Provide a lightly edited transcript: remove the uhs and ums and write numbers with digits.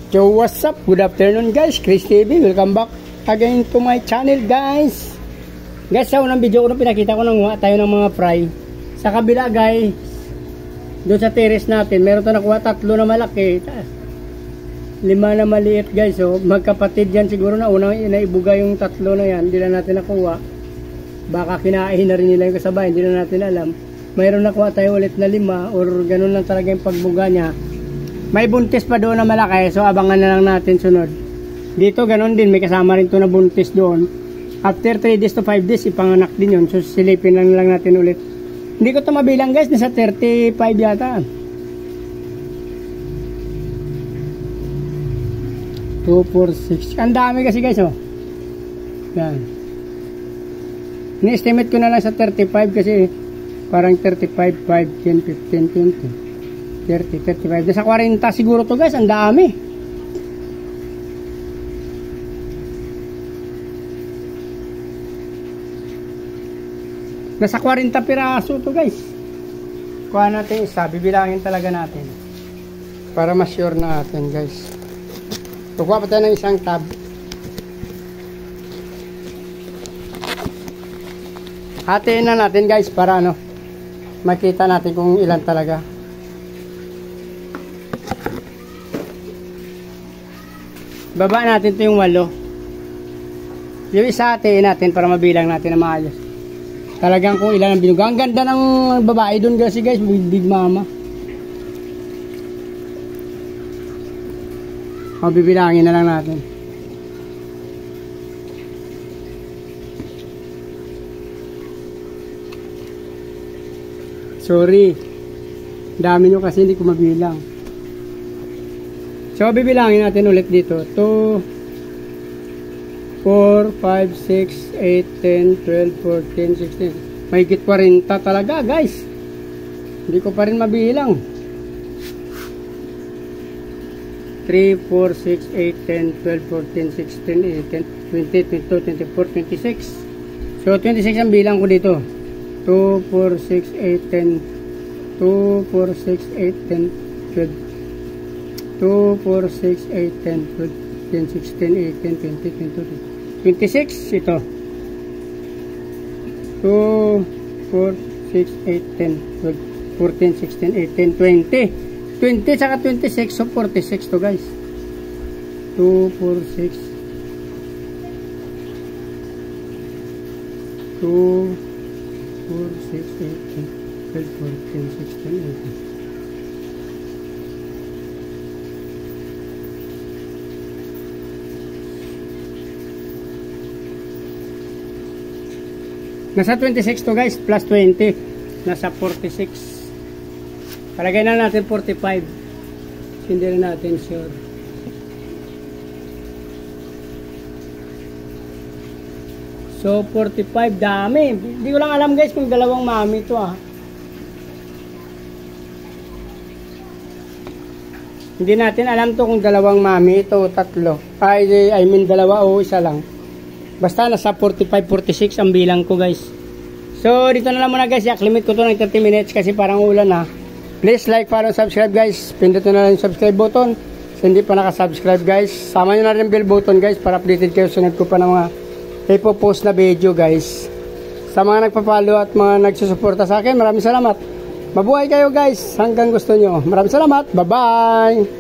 Yo, what's up? Good afternoon guys, Chris TV. Welcome back again to my channel guys. Guys, sa unang video ko na pinakita ko nang tayo ng mga fry. Sa kabila guys, doon sa terrace natin, meron tayo nakuha 3 na malaki. 5 na maliit guys. So, magkapatid yan siguro na unang inaibuga yung 3 na yan. Hindi na natin nakuha. Baka kinain na rin nila yung kasabay. Hindi na natin alam. Mayroon nakuha tayo ulit na 5 or ganun lang talaga yung pagbuga niya. May buntis pa doon na malaki, so abangan na lang natin sunod. Dito ganun din, may kasama rin to na buntis doon. After 3 days to 5 days, ipanganak din yun. So silipin lang natin ulit. Hindi ko to mabilang guys, nasa 35 yata. 2, 4, 6. Ang dami kasi guys, oh. Yan. Ni-estimate ko na lang sa 35 kasi parang 35, 5, 10, 15, 20. 30, 35. Nasa 40 siguro to guys. Ang dami. Nasa 40 piraso to guys. Kuha natin isa. Bibilangin talaga natin. Para ma-sure natin guys. Kuha pa tayo ng isang tab. Hatiin na natin guys. Para ano, makita natin kung ilan talaga. Baba natin ito yung 8. Yung isa hatiin natin para mabilang natin na maayos. Talagang kung ilan ang binuga. Ang ganda ng babae dun kasi guys. Big mama. Bibilangin na lang natin. Sorry. Dami nyo kasi hindi ko mabilang. So, bibilangin natin ulit dito. 2, 4, 5, 6, 8, 10, 12, 14, 16. Mahigit 40 talaga, guys. Hindi ko pa rin mabilang. 3, 4, 6, 8, 10, 12, 14, 16, 18, 20, 22, 23, 24, 26. So, 26 ang bilang ko dito. 2, 4, 6, 8, 10. 2, 4, 6, 8, 10, 12. 2, 4, 6, 8, 10, 12, 15, 16, 18, 20, 22, 26 ito. 2, 4, 6, 8, 10, 12, 14, 16, 18, 20. 20 saka 26, so 46 to guys. 2, 4, 6. 2, 4, 6, 8, 10, 12, 14, 16, 18. Nasa 26 to guys, plus 20. Nasa 46. Palagay na natin 45. Hindi na natin sure. So 45, dami. Hindi ko lang alam guys kung dalawang mami to ah. Hindi natin alam to kung dalawang mami ito o 3. I mean dalawa o isa lang. Basta nasa 45-46 ang bilang ko guys. So dito na lang muna guys. Yak-limit ko to ng 30 minutes kasi parang ulan na. Please like, follow, subscribe guys. Pindot na lang yung subscribe button. So hindi pa nakasubscribe guys. Sama nyo na rin yung bell button guys para updated kayo. Sunod ko pa ng mga ipopost na video guys. Sa mga nagpa-follow at mga nagsusuporta sa akin, maraming salamat. Mabuhay kayo guys hanggang gusto nyo. Maraming salamat. Bye bye.